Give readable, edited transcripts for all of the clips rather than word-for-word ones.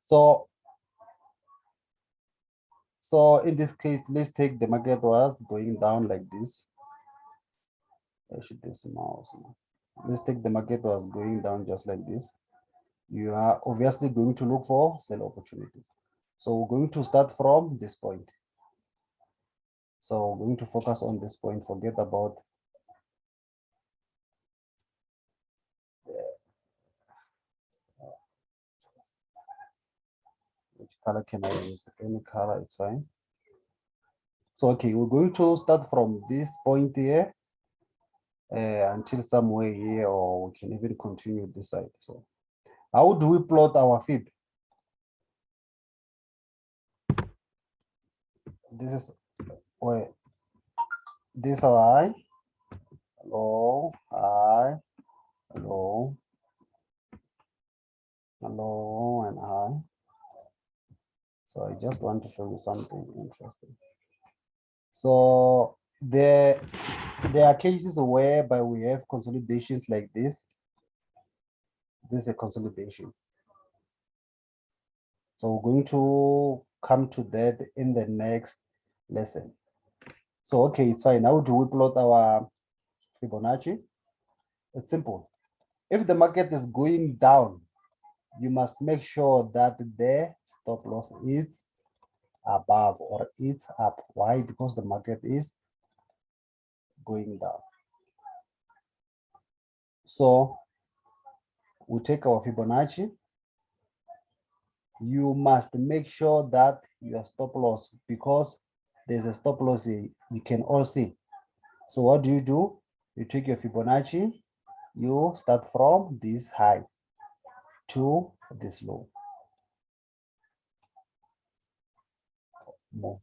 So in this case, let's take the market was going down like this. I should this mouse. Let's take the market was going down just like this. You are obviously going to look for sell opportunities. So we're going to start from this point. So we're going to focus on this point, forget about which color can I use? Any color, it's fine. So, okay, we're going to start from this point here until somewhere here, or we can even continue this side. So how do we plot our fib? This is where this is our high, low, high, low, low, and high. So I just want to show you something interesting. So there are cases whereby we have consolidations like this. This is a consolidation. So we're going to come to that in the next lesson. So, okay, it's fine. How do we plot our Fibonacci? It's simple. If the market is going down, you must make sure that the stop loss is above or it's up. Why? Because the market is going down. So we take our Fibonacci. You must make sure that your stop loss, because there's a stop loss here, you can all see. So what do? You take your Fibonacci, you start from this high to this low. Move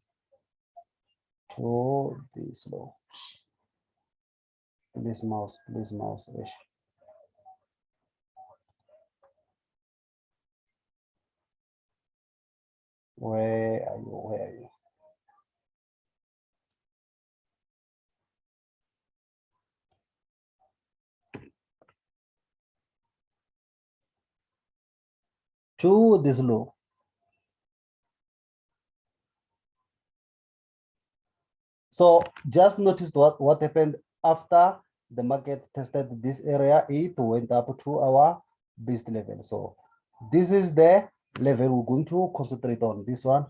to this low. Please mouse. Where are you? To this low. So just notice what happened after the market tested this area. It went up to our base level. So this is the level we're going to concentrate on. This one.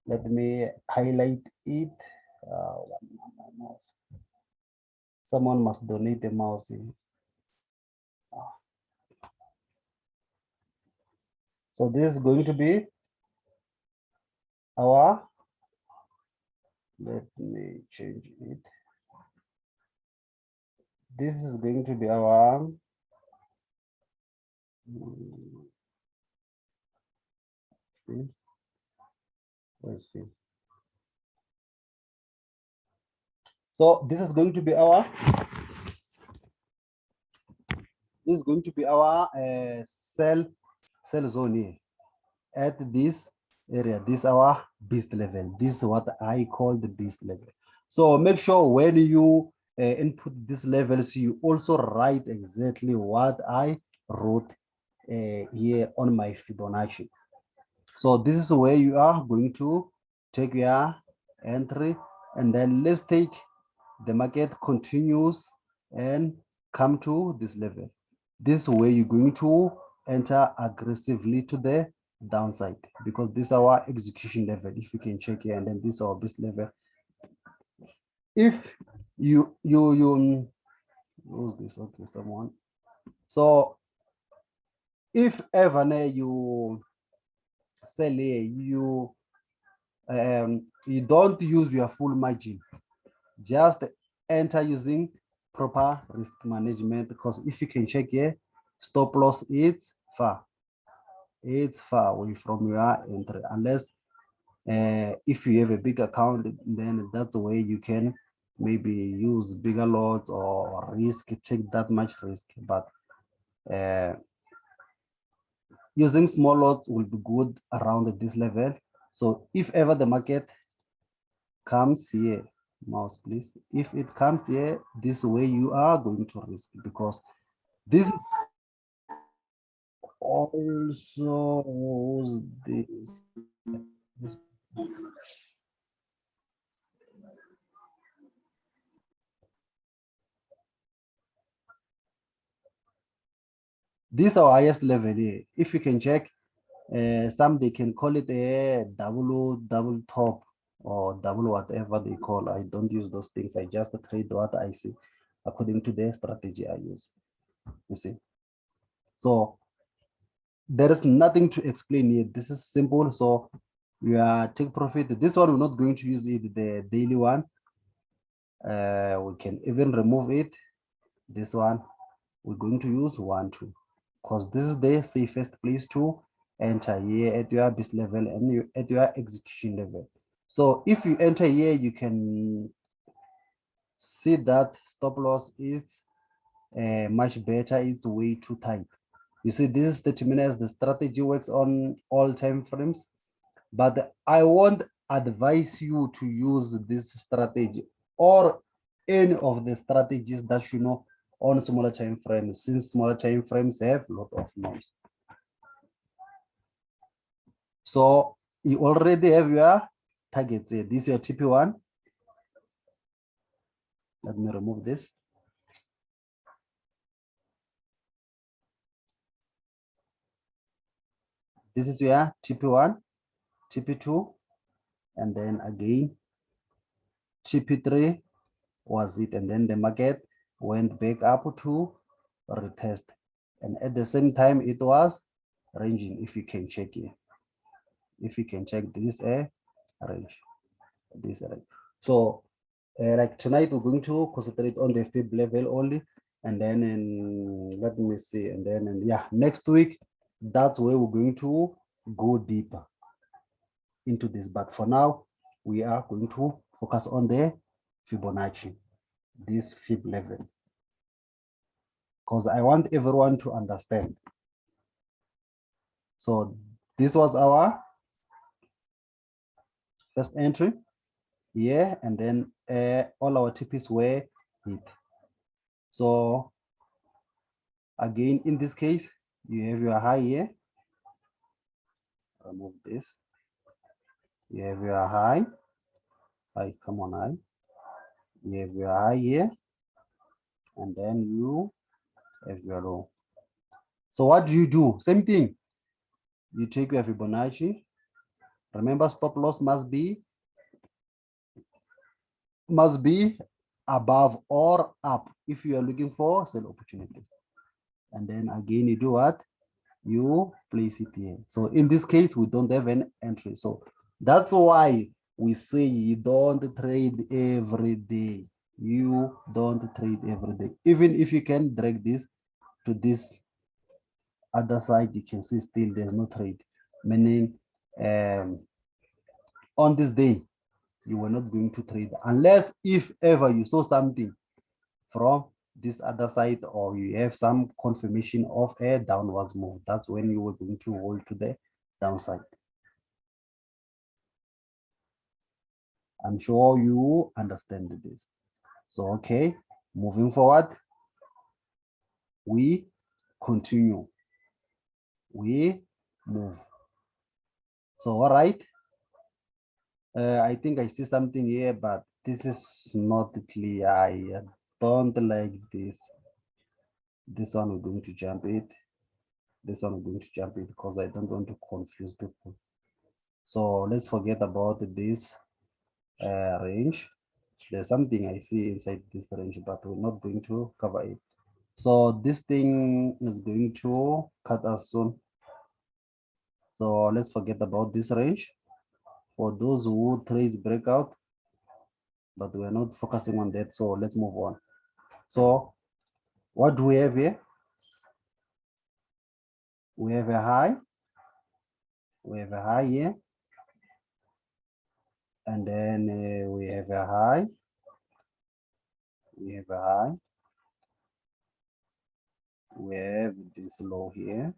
Let me highlight it. Mouse. Someone must donate a mouse. So this is going to be our, let me change it. This is going to be our field. Where's field? So this is going to be our sell zone here at this area. This is our beast level. This is what I call the beast level. So make sure when you input these levels, you also write exactly what I wrote here on my Fibonacci. So this is where you are going to take your entry, and then let's take the market continues and come to this level. This way you're going to enter aggressively to the downside, because this is our execution level. If you can check here, and then this is our base level. If you lose this, okay, someone. So if ever you sell here, you don't use your full margin, just enter using proper risk management, because if you can check here, stop loss it's far away from your entry, unless if you have a big account, then that's the way you can maybe use bigger lots or take that much risk. But using small lots will be good around this level. So if ever the market comes here, mouse please, if it comes here, this way you are going to risk, because this is all also this. This is our highest level here. If you can check, some they can call it a double top or double whatever they call. I don't use those things. I just trade what I see according to the strategy I use. You see. So there is nothing to explain here. This is simple. So we are take profit. This one we're not going to use it, the daily one. We can even remove it. This one we're going to use 1 2 because this is the safest place to enter here at your base level and you at your execution level. So if you enter here, you can see that stop loss is much better. It's way too tight. You see, this is 30 minutes. The strategy works on all time frames, but I won't advise you to use this strategy or any of the strategies that you know on smaller time frames, since smaller time frames have a lot of noise. So you already have your targets here. This is your TP1. Let me remove this. This is your TP1, TP2, and then again TP3 was it, and then the market went back up to retest, and at the same time it was ranging. If you can check it, if you can check this range, this range. So like tonight we're going to concentrate on the fib level only, and then let me see, and then yeah, next week that's where we're going to go deeper into this. But for now, we are going to focus on the Fibonacci, this fib level, because I want everyone to understand. So this was our first entry, yeah, and then all our TPs were hit. So again, in this case, you have your high here. Remove this. You have your high. High, come on, high. You have your high here, and then you have your low. So what do you do? Same thing. You take your Fibonacci. Remember, stop loss must be above or up if you are looking for sell opportunities. And then again, you do what? You place it here. So in this case, we don't have an entry. So that's why we say you don't trade every day. You don't trade every day. Even if you can drag this to this other side, you can see still there's no trade. Meaning on this day, you were not going to trade unless if ever you saw something from this other side or you have some confirmation of a downwards move. That's when you were going to hold to the downside. I'm sure you understand this. So, okay, moving forward, we continue. We move. So, all right. I think I see something here, but this is not clear. I don't like this. This one we're going to jump it. This one we're going to jump it because I don't want to confuse people. So let's forget about this range. There's something I see inside this range, but we're not going to cover it. So this thing is going to cut us soon. So let's forget about this range. For those who trades breakout, but we're not focusing on that. So let's move on. So what do we have here? We have a high. We have a high here. And then we have a high. We have a high. We have this low here.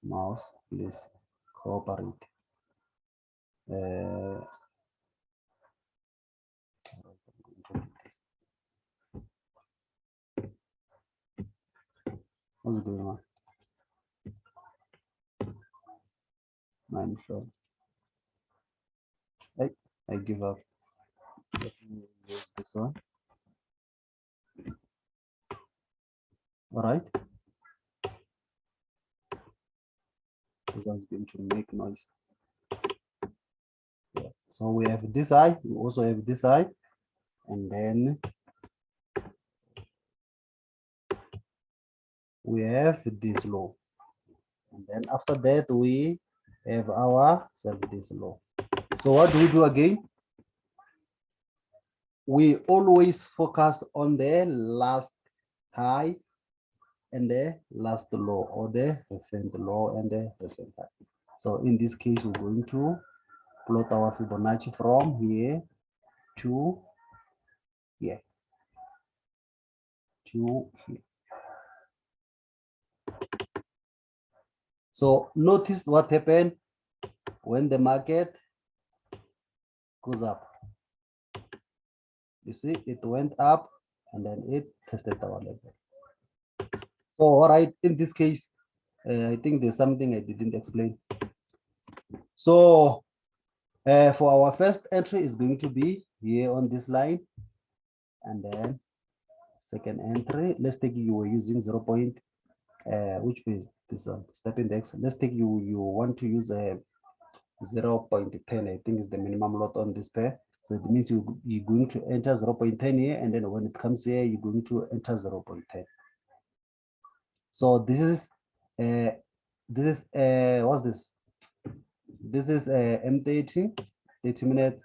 Mouse, please cooperate. What's going on? I'm sure. I give up. Let me use this one. All right. This one's going to make noise. Yeah. So we have this eye. We also have this eye, and then we have this low, and then after that we have our this low. So what do we do again? We always focus on the last high and the last low, or the recent low and the recent high. So in this case, we're going to plot our Fibonacci from here to here, to here. So notice what happened when the market goes up. You see, it went up and then it tested our level. So, all right, in this case, I think there's something I didn't explain. So, for our first entry is going to be here on this line, and then second entry, let's take you were using 0. Which is this one, step index. Let's take you want to use a 0.10. I think is the minimum lot on this pair. So it means you're going to enter 0.10 here, and then when it comes here, you're going to enter 0.10. So this is what's this? This is M30, 30-minute.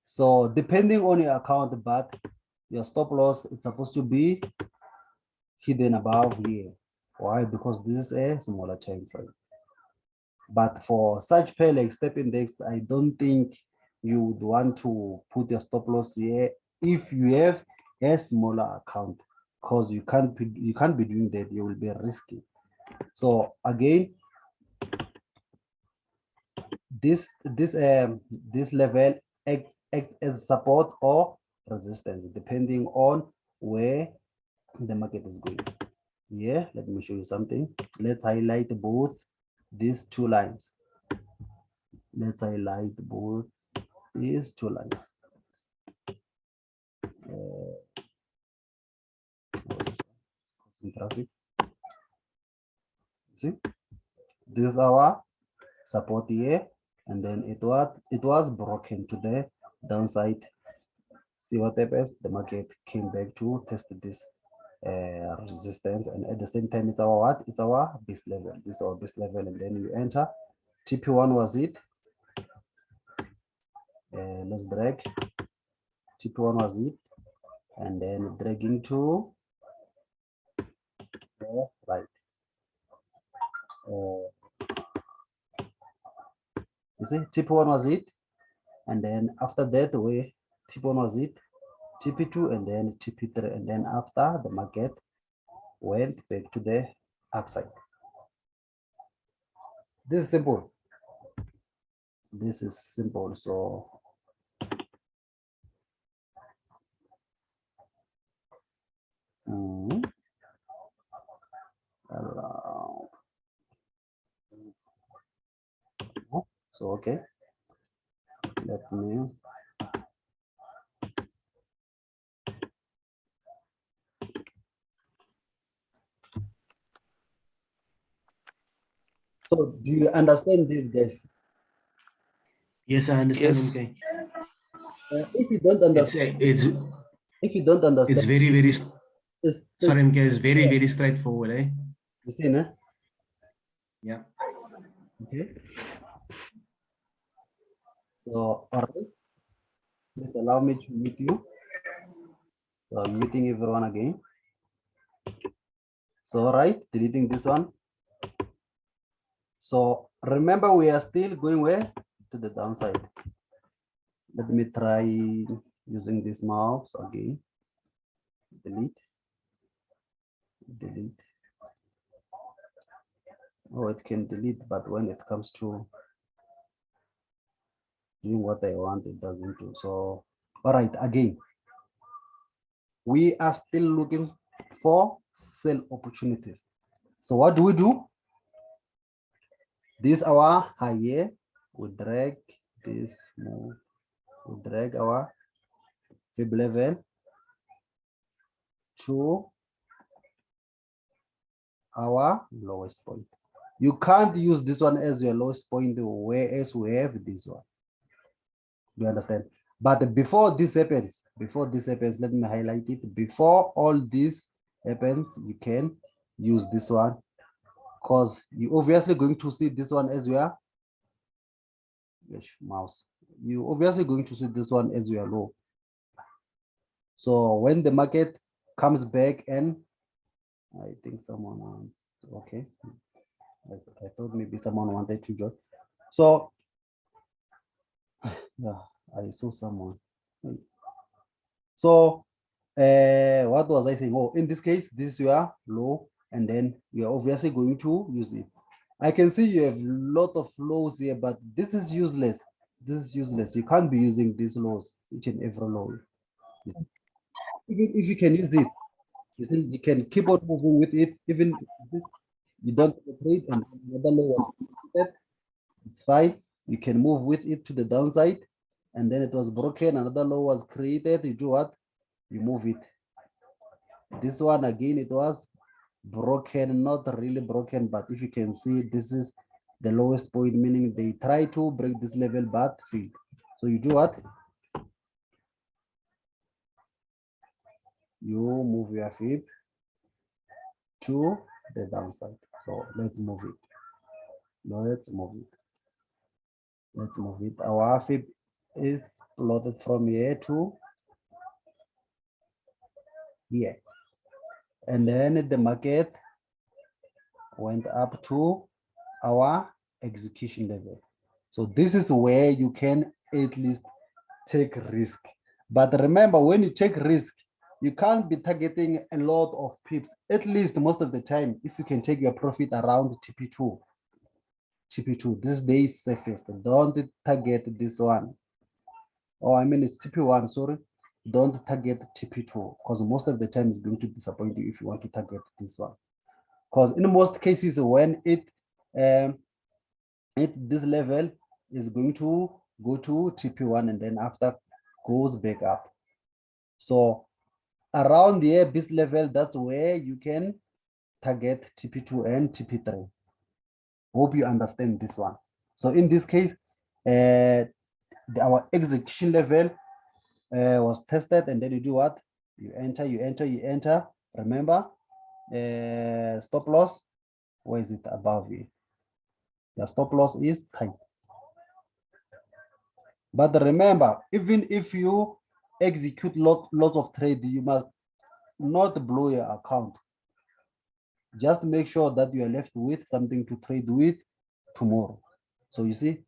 So depending on your account, but your stop loss is supposed to be hidden above here. Why? Because this is a smaller time frame. But for such pair like step index, I don't think you would want to put your stop loss here if you have a smaller account, because you can't be doing that. You will be risky. So again, this level act as support or resistance depending on where the market is going. Yeah, let me show you something. Let's highlight both these two lines. Let's highlight both these two lines. Traffic. See, this is our support here, and then it was broken to the downside. See what happens? The market came back to test this resistance, and at the same time, it's our what? It's our base level. This is our base level, and then you enter. TP1 was it. Let's drag. TP1 was it, and then dragging to the right. You see, TP1 was it, and then after that, TP1 was it, TP2, and then TP3, and then after the market went back to the upside. This is simple. This is simple. So so okay, let me so do you understand this, guys? Yes, I understand. Yes. MK. If you don't understand, if you don't understand, it's very sorry, MK, it's yeah. very straightforward, eh? You see, no? Yeah. Okay. So all right, please allow me to mute you. So I'm muting everyone again. So all right, deleting this one. So remember, we are still going where? To the downside. Let me try using this mouse again. Delete. Delete. Oh, it can delete, but when it comes to doing what I want, it doesn't do. So, all right, again, we are still looking for sell opportunities. So what do? This our high here. We drag this move. We drag our fib level to our lowest point. You can't use this one as your lowest point, whereas we have this one. Do you understand? But before this happens, let me highlight it. Before all this happens, you can use this one, because you're obviously going to see this one as your mouse. You're obviously going to see this one as your low. So when the market comes back, and I think someone wants, okay. I thought maybe someone wanted to join. So yeah, I saw someone. So what was I saying? Oh, in this case, this is your low, and then you're obviously going to use it. I can see you have a lot of lows here, but this is useless. This is useless. You can't be using these lows, each and every low. Even if you can use it, you see, you can keep on moving with it, even if you don't trade and another low was created, it's fine. You can move with it to the downside, and then it was broken, another low was created. You do what? You move it. This one again, it was broken, not really broken, but if you can see, this is the lowest point, meaning they try to break this level but failed. So you do what? You move your fib to the downside. So let's move it. Let's move it. Let's move it. Our fib is plotted from here to here. And then the market went up to our execution level. So this is where you can at least take risk. But remember, when you take risk, you can't be targeting a lot of pips. At least most of the time, if you can take your profit around TP2, this day is safest. Don't target this one. Oh, I mean, it's TP1, sorry. Don't target TP2, because most of the time it's going to disappoint you if you want to target this one. Because in most cases, when this level is going to go to TP1 and then after goes back up. So around here, this level, that's where you can target TP2 and TP3. Hope you understand this one. So in this case, our execution level was tested, and then you do what? You enter. Remember, stop loss, where is it? Above it. The stop loss is tight. But remember, even if you execute lots of trade, you must not blow your account. Just make sure that you are left with something to trade with tomorrow. So you see,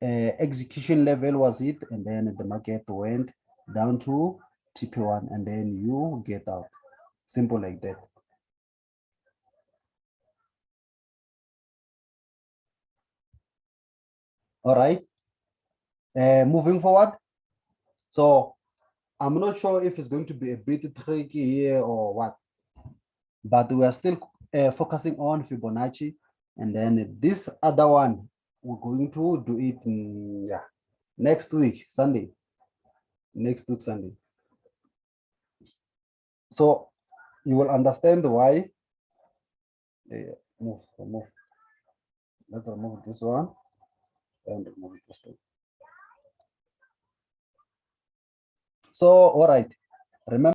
execution level was it, and then the market went down to TP1, and then you get out. Simple like that. All right. Moving forward. So I'm not sure if it's going to be a bit tricky here or what, but we are still focusing on Fibonacci, and then this other one we're going to do it next week Sunday. Next week Sunday. So you will understand why. Move. Let's remove this one and remove this one. So all right, remember.